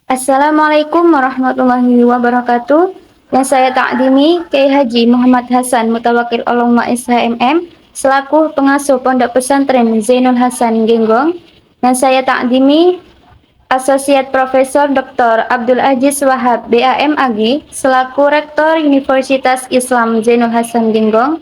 Assalamualaikum warahmatullahi wabarakatuh. Yang saya takdimi Kiai Haji Muhammad Hasan Mutawakil Allahumma SHMM selaku pengasuh Pondok Pesantren Zainul Hasan Genggong. Yang saya takdimi Asosiat Profesor Dr. Abdul Aziz Wahab BAMAG selaku Rektor Universitas Islam Zainul Hasan Genggong.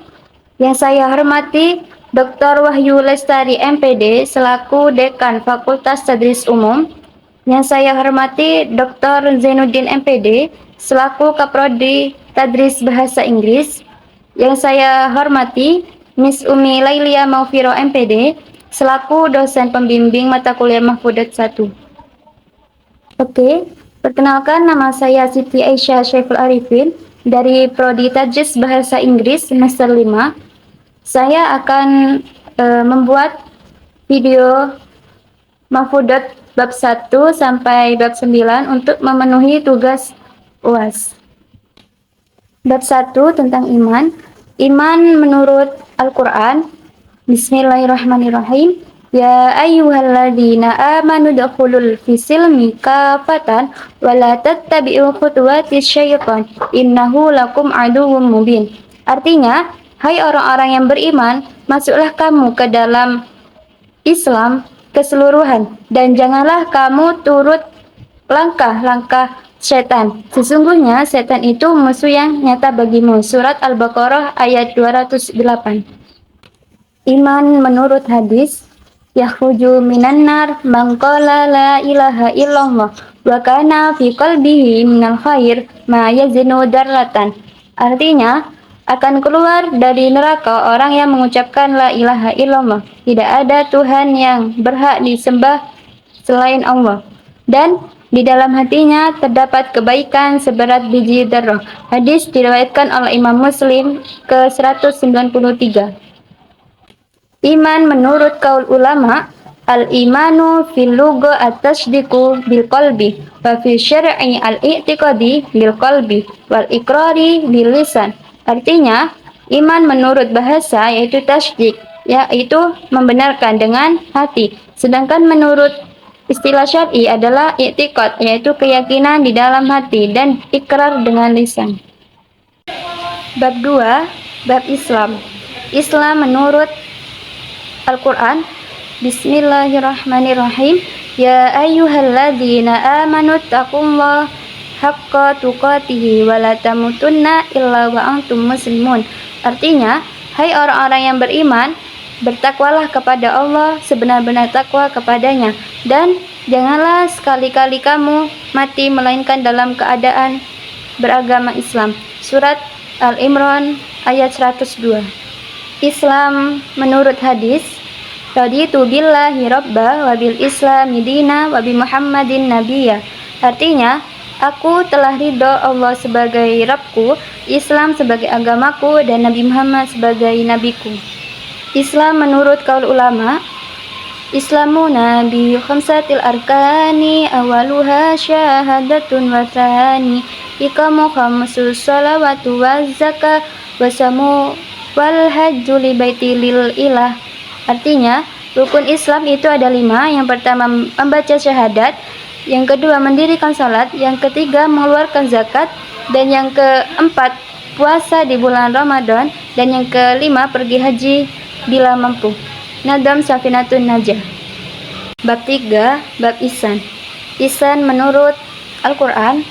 Yang saya hormati Dr. Wahyu Lestari MPD selaku Dekan Fakultas Tadris Umum. Yang saya hormati Dr. Zainuddin MPD selaku Kaprodi Tadris Bahasa Inggris. Yang saya hormati Miss Umi Lailia Maufiro MPD selaku dosen pembimbing mata kuliah Mahfudat 1. Oke, perkenalkan nama saya Siti Aisyah Syaiful Arifin dari Prodi Tadris Bahasa Inggris semester 5. Saya akan membuat video Mahfudat bab 1 sampai bab 9 untuk memenuhi tugas UAS. Bab 1 tentang iman. Iman menurut Al-Quran. Bismillahirrahmanirrahim. Ya ayyuhalladzina amanu dakhulul fisilmi kafatan wa la tattabi'u khutuwatis syaitan innahu lakum aduwwum mubin. Artinya, hai orang-orang yang beriman, masuklah kamu ke dalam Islam keseluruhan dan janganlah kamu turut langkah-langkah setan. Sesungguhnya setan itu musuh yang nyata bagimu. Surat Al-Baqarah ayat 208. Iman menurut hadis, yakhruju minan nar man qala la ilaha illallah wa kana fi qalbihi minal khair ma yazinu darratan. Artinya, akan keluar dari neraka orang yang mengucapkan la ilaha illallah. Tidak ada Tuhan yang berhak disembah selain Allah. Dan di dalam hatinya terdapat kebaikan seberat biji darah. Hadis diriwayatkan oleh Imam Muslim ke 193. Iman menurut kaul ulama, al-imanu fil lugha at-tasdiqu bil qalbi wa fi syar'i al-i'tiqadi bil qalbi wal iqrari bil lisan. Artinya, iman menurut bahasa yaitu tasdik, yaitu membenarkan dengan hati. Sedangkan menurut istilah syar'i adalah i'tiqad, yaitu keyakinan di dalam hati dan ikrar dengan lisan. Bab 2, bab Islam. Islam menurut Al-Quran. Bismillahirrahmanirrahim. Ya ayyuhalladzina amanu taqullaha haqqa tuqatih wa la tamutunna illa wa antum muslimun. Artinya, hai orang-orang yang beriman, bertakwalah kepada Allah sebenar-benar takwa kepadanya dan janganlah sekali-kali kamu mati melainkan dalam keadaan beragama Islam. Surat Al-Imran ayat 102. Islam menurut hadis, raditu billahi rabba wa bil islami dina wa bi Muhammadin nabiyya. Artinya, aku telah ridho Allah sebagai Rabbku, Islam sebagai agamaku, dan Nabi Muhammad sebagai nabiku. Islam menurut kaul ulama, Islamuna bi khamsatil arkani awaluha syahadatun wa thani iqamu khamsus salawatu wa zakah wa samu wal hajju li baiti lil ilah. Artinya, rukun Islam itu ada 5. Yang pertama membaca syahadat, yang kedua mendirikan salat, yang ketiga mengeluarkan zakat, dan yang keempat puasa di bulan Ramadan, dan yang kelima pergi haji bila mampu. Nadam Safinatun Najah. Bab 3, bab ihsan. Ihsan menurut Al-Quran.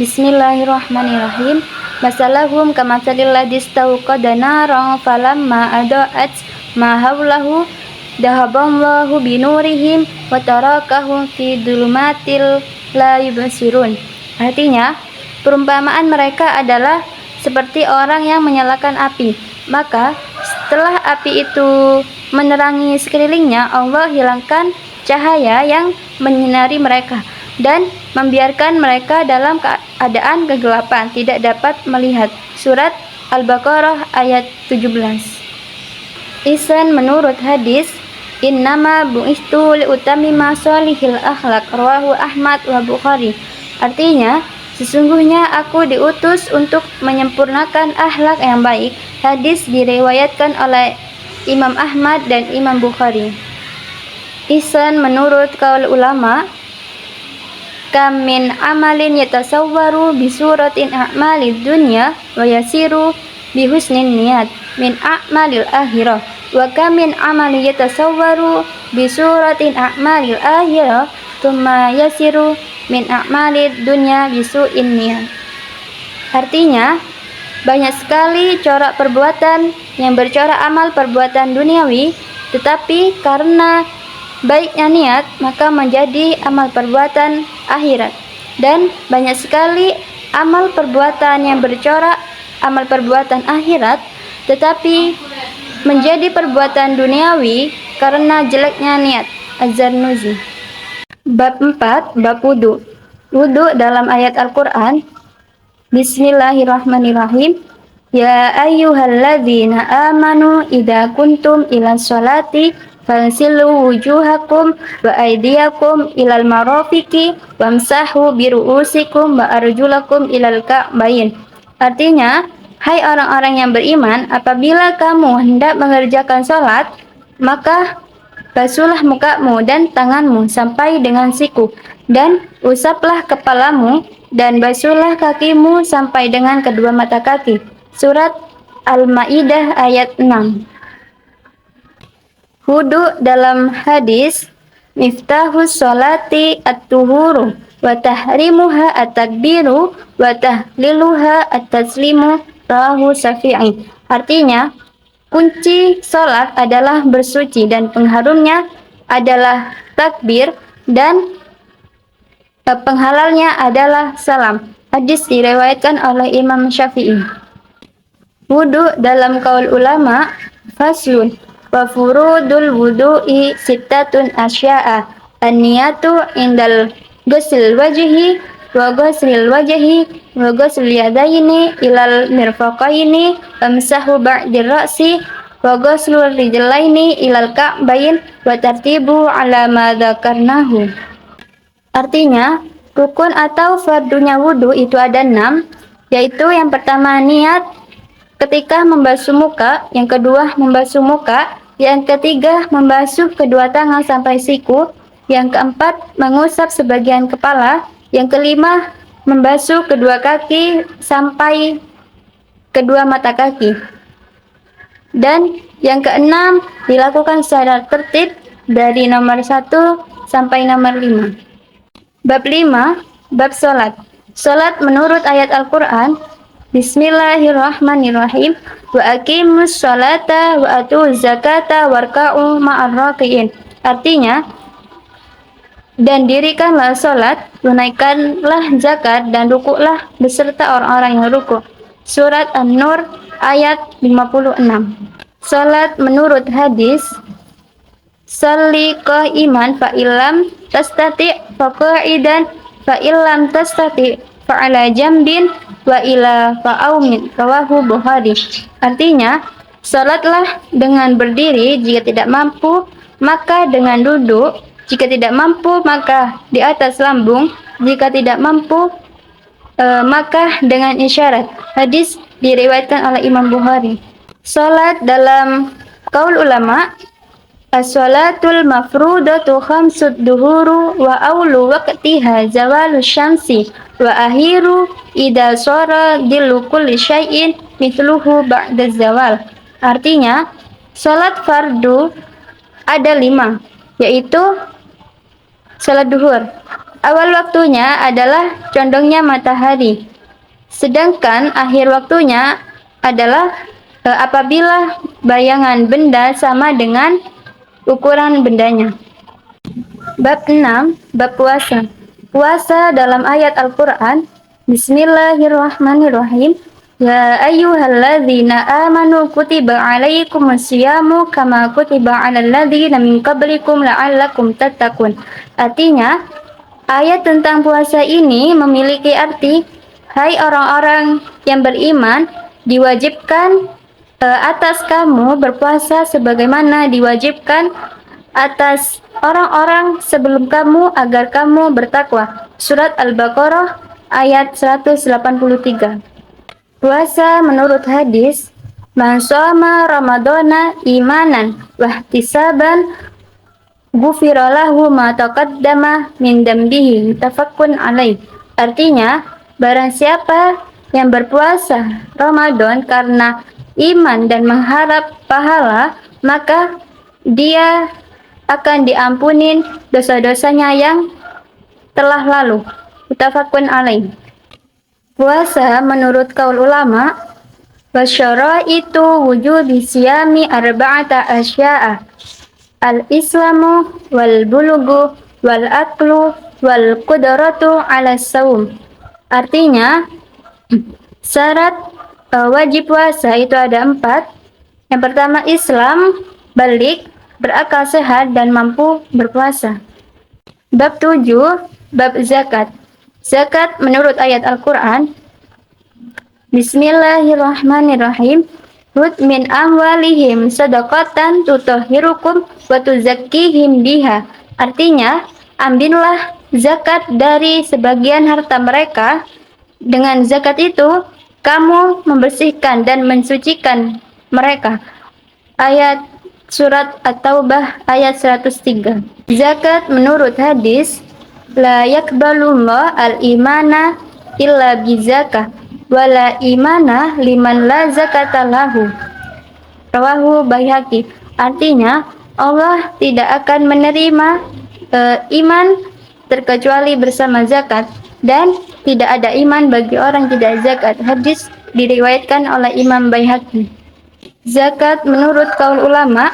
Bismillahirrahmanirrahim. Masalahum kamatsalil ladzi istauqada naran falamma adaat ma haulahu dahaballahu binurihim wa tarakahum fi dhulumatil la yubsirun. Artinya, perumpamaan mereka adalah seperti orang yang menyalakan api. Maka setelah api itu menerangi sekelilingnya, Allah hilangkan cahaya yang menyinari mereka dan membiarkan mereka dalam keadaan kegelapan, tidak dapat melihat. Surat Al-Baqarah ayat 17. Ihsan menurut hadis, innama bu'istu liutammima sholihil akhlaq, rawahu Ahmad wa Bukhari. Artinya, sesungguhnya aku diutus untuk menyempurnakan akhlak yang baik. Hadis diriwayatkan oleh Imam Ahmad dan Imam Bukhari. Ihsan menurut kaul ulama, Kam min amalin yatasawwaru bisuratin a'malid dunya wa yasiru bihusnin niyat min a'malil akhirah wa kam min amalin yatasawwaru bisuratin a'malil akhirah thumma yasiru min a'malid dunya bisu'in niyat. Artinya, banyak sekali corak perbuatan yang bercorak amal perbuatan duniawi, tetapi karena baiknya niat maka menjadi amal perbuatan akhirat. Dan banyak sekali amal perbuatan yang bercorak amal perbuatan akhirat tetapi menjadi perbuatan duniawi karena jeleknya niat. Az-Zarnuzi. Bab 4, bab wudu. Wudu dalam ayat Al-Qur'an. Bismillahirrahmanirrahim. Ya ayyuhalladzina amanu idza kuntum ila sholati fansilu wujuhakum wa aydiyakum ilal marafiqi wamsahu biru'usikum wa arjulakum ilal ka'bayn. Artinya, hai orang-orang yang beriman, apabila kamu hendak mengerjakan sholat, maka basuhlah mukamu dan tanganmu sampai dengan siku, dan usaplah kepalamu, dan basuhlah kakimu sampai dengan kedua mata kaki. Surat Al-Ma'idah ayat 6. Wudu dalam hadis, miftahus sholati at-tuhuru, wa tahrimuha at-takbiru, wa tahliluha at-taslimu, rawahu Syafi'i. Artinya, kunci sholat adalah bersuci dan pengharumnya adalah takbir dan penghalalnya adalah salam. Hadis diriwayatkan oleh Imam Syafi'i. Wudu dalam kaul ulama, faslun wa furudul wudu'i sittatun asya'a an-niyatu indal ghusl wajhi wa ghuslil wajhi wa ghusl yadaini ilal mirfaqaini wamsahu ba'dir ra'si wa ghuslul rijlaini ilal ka'bayn wa tartibu ala ma dzakarnahu. Artinya, rukun atau fardunya wudu itu ada 6, yaitu yang pertama niat ketika membasuh muka, yang kedua membasuh muka, yang ketiga membasuh kedua tangan sampai siku, yang keempat mengusap sebagian kepala, yang kelima membasuh kedua kaki sampai kedua mata kaki, dan yang keenam dilakukan secara tertib dari nomor 1 sampai nomor 5. Bab 5, bab sholat. Sholat menurut ayat Al-Quran, Bismillahirrahmanirrahim. Wa aqimus sholata wa atuz zakata warka'u ma'ar raki'in. Artinya, dan dirikanlah sholat, tunaikanlah zakat, dan rukuklah beserta orang-orang yang rukuk. Surat An-Nur ayat 56. Sholat menurut hadis, Salli qa'iman fa'ilam tastati' faqa'idan fa'ilam tastati' fa'ala jambin wa ila fa'aumin, rawahu Bukhari. Artinya, salatlah dengan berdiri, jika tidak mampu maka dengan duduk, jika tidak mampu maka di atas lambung, jika tidak mampu maka dengan isyarat. Hadis diriwayatkan oleh Imam Bukhari. Salat dalam kaul ulama, as-sholatul mafrudatu khamsud duhuru wa awlu waqtiha zawalu syamsi wa akhiru idza shara dillu kulli syai'in mithluhu ba'da zawal. Artinya, salat fardu ada 5, yaitu salat duhur. Awal waktunya adalah condongnya matahari, sedangkan akhir waktunya adalah apabila bayangan benda sama dengan ukuran bendanya. Bab 6, bab puasa. Puasa dalam ayat Al-Quran, Bismillahirrahmanirrahim. Ya ayyuhalladzina amanu kutiba alaikumus syiyamu kama kutiba alal ladzina min qablikum la'allakum tattaqun. Artinya, ayat tentang puasa ini memiliki arti, hai orang-orang yang beriman, diwajibkan atas kamu berpuasa sebagaimana diwajibkan atas orang-orang sebelum kamu agar kamu bertakwa. Surat Al-Baqarah ayat 183. Puasa menurut hadis, man shoma ramadhana imanan wahtisaban Ghufira lahu ma taqaddama min dambihi muttafaqun alaih. Artinya, barang siapa yang berpuasa Ramadan karena iman dan mengharap pahala, maka dia akan diampunin dosa-dosanya yang telah lalu. Muttafaqun alaih. Puasa menurut kaul ulama, wasyara itu wujud siyami arba'ata asya'a. Al-islamu wal bulugu wal aklu wal qudratu ala saum. Artinya, syarat wajib puasa itu ada 4. Yang pertama Islam, balik, berakal sehat dan mampu berpuasa. Bab 7, bab zakat. Zakat menurut ayat Al-Quran, Bismillahirrahmanirrahim. Hud min amwalihim sadaqatan tutahhirukum wa tuzakkihim biha. Artinya, ambillah zakat dari sebagian harta mereka. Dengan zakat itu, kamu membersihkan dan mensucikan mereka. Ayat surat At-Taubah ayat 103. Zakat menurut hadis, la yakbalullah al-imana illa bizakah wala imana liman la zakata lahu. Rawahu Baihaqi. Artinya, Allah tidak akan menerima iman terkecuali bersama zakat, dan tidak ada iman bagi orang tidak zakat. Hadis diriwayatkan oleh Imam Baihaqi. Zakat menurut kaul ulama,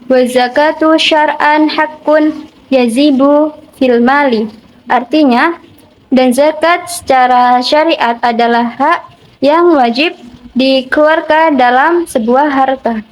wa zakatu syar'an haqqun yazibu fil mali. Artinya, dan zakat secara syariat adalah hak yang wajib dikeluarkan dalam sebuah harta.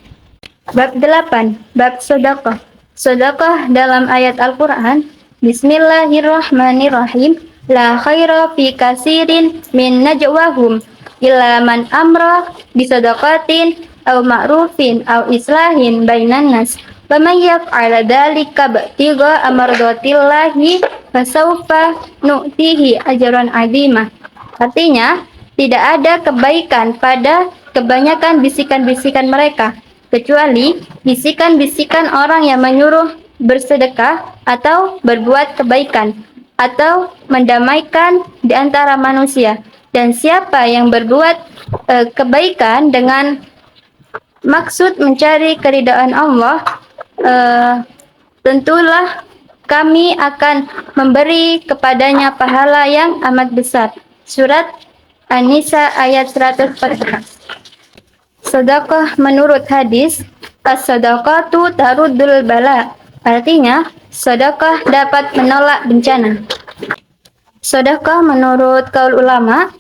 Bab 8, bab sedekah. Sedekah dalam ayat Al-Quran, Bismillahirrahmanirrahim. La khaira fi kasirin min najwahum illa man amra bisadaqatin aw ma'rufin aw islahin bainan nas. Faman yaf'ala dzalika ba'tigha amardatillahi fasawfa nu'tihi ajran 'azima. Artinya, tidak ada kebaikan pada kebanyakan bisikan-bisikan mereka, kecuali bisikan-bisikan orang yang menyuruh bersedekah atau berbuat kebaikan atau mendamaikan di antara manusia. Dan siapa yang berbuat kebaikan dengan maksud mencari keridhaan Allah, tentulah kami akan memberi kepadanya pahala yang amat besar. Surat An-Nisa ayat 114. Sedekah menurut hadis, as-sadaqatu taruddul bala. Artinya, sedekah dapat menolak bencana. Sedekah menurut kaul ulama,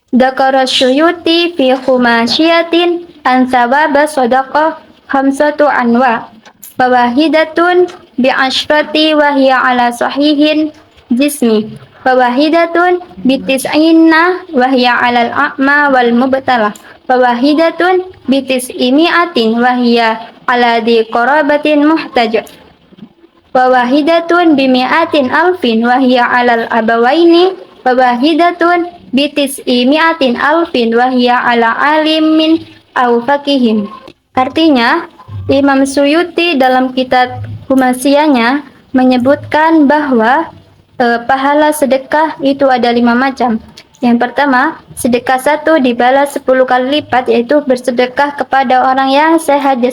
Dzakara Syuyuti fi khumasyiatin an sababa sadaqah khamsatu anwa. Fawahidatun bi'ashrati wa hiya ala sahihin jismi. Fawahidatun bitis'inna wa hiya ala al-a'ma wal mubtalah. Fawahidatun bitis'imi'atin wa hiya ala di qarabatin muhtaj. Wawahidatun bimi'atin alfin wa hiya alal abawaini. Wawahidatun bitis'imi'atin alfin wa hiya ala alimin au fakihim. Artinya, Imam Suyuti dalam kitab Humasiyahnya menyebutkan bahwa pahala sedekah itu ada 5 macam. Yang pertama, sedekah 1 dibalas 10 kali lipat, yaitu bersedekah kepada orang yang sehat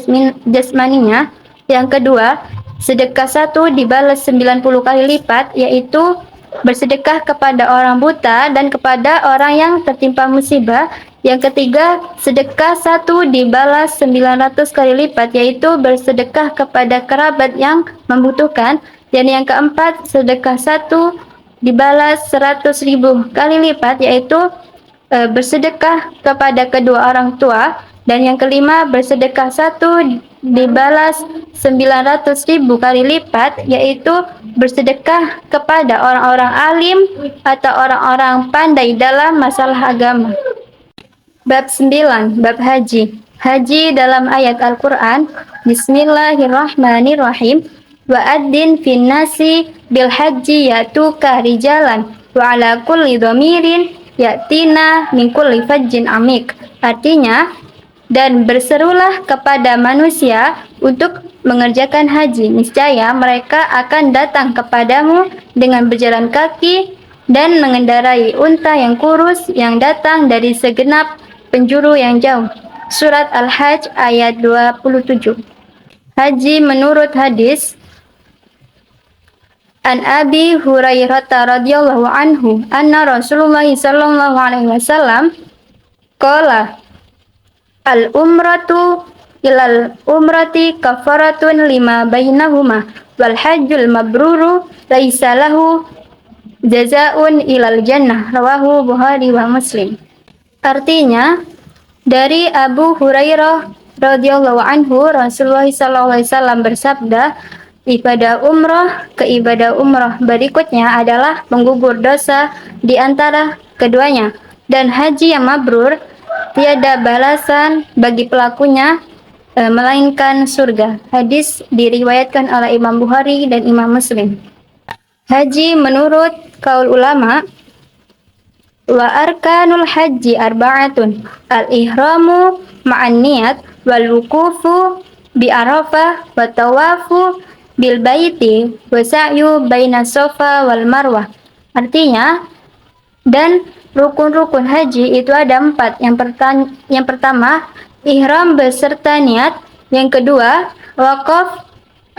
jasmaninya. Yang kedua, sedekah 1 dibalas 90 kali lipat, yaitu bersedekah kepada orang buta dan kepada orang yang tertimpa musibah. Yang ketiga, sedekah 1 dibalas 900 kali lipat, yaitu bersedekah kepada kerabat yang membutuhkan. Dan yang keempat, sedekah 1 dibalas 100.000 kali lipat, yaitu bersedekah kepada kedua orang tua. Dan yang kelima, bersedekah 1 dibalas 900.000 kali lipat, yaitu bersedekah kepada orang-orang alim atau orang-orang pandai dalam masalah agama. Bab 9, bab haji. Haji dalam ayat Al-Quran, Bismillahirrahmanirrahim. Wa'adzin fin nasi bil haji yatuka rijalan wa ala kulli dhamirin yatina min kulli fajjin amik. Artinya, dan berserulah kepada manusia untuk mengerjakan haji, niscaya mereka akan datang kepadamu dengan berjalan kaki dan mengendarai unta yang kurus yang datang dari segenap penjuru yang jauh. Surat Al-Hajj ayat 27. Haji menurut hadis An Abi Hurairah radhiyallahu anhu anna Rasulullah sallallahu alaihi wasallam qala al-umratu ilal umrati kafaratun lima bainahuma wal hajjul mabruru laisa lahu jazaun ilal jannah, rawahu Bukhari wa Muslim. Artinya, dari Abu Hurairah radhiyallahu anhu, Rasulullah sallallahu alaihi wasallam bersabda, ibadah umrah ke ibadah umrah berikutnya adalah penggugur dosa di antara keduanya, dan haji yang mabrur tiada balasan bagi pelakunya melainkan surga. Hadis diriwayatkan oleh Imam Bukhari dan Imam Muslim. Haji menurut kaul ulama, wa arkanul haji arba'atun al-ihramu ma'an niyat wal wukufu bi arafah wa tawafu bil baiti wa sa'yu baina safa wal marwah. Artinya, dan rukun-rukun haji itu ada 4. Yang pertama, ihram beserta niat. Yang kedua, wakaf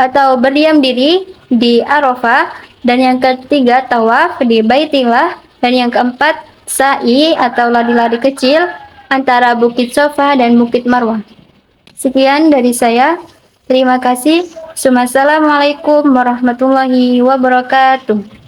atau berdiam diri di Arafah. Dan yang ketiga, tawaf di Baitillah. Dan yang keempat, sa'i atau lari-lari kecil antara Bukit Safa dan Bukit Marwah. Sekian dari saya. Terima kasih. Wassalamualaikum warahmatullahi wabarakatuh.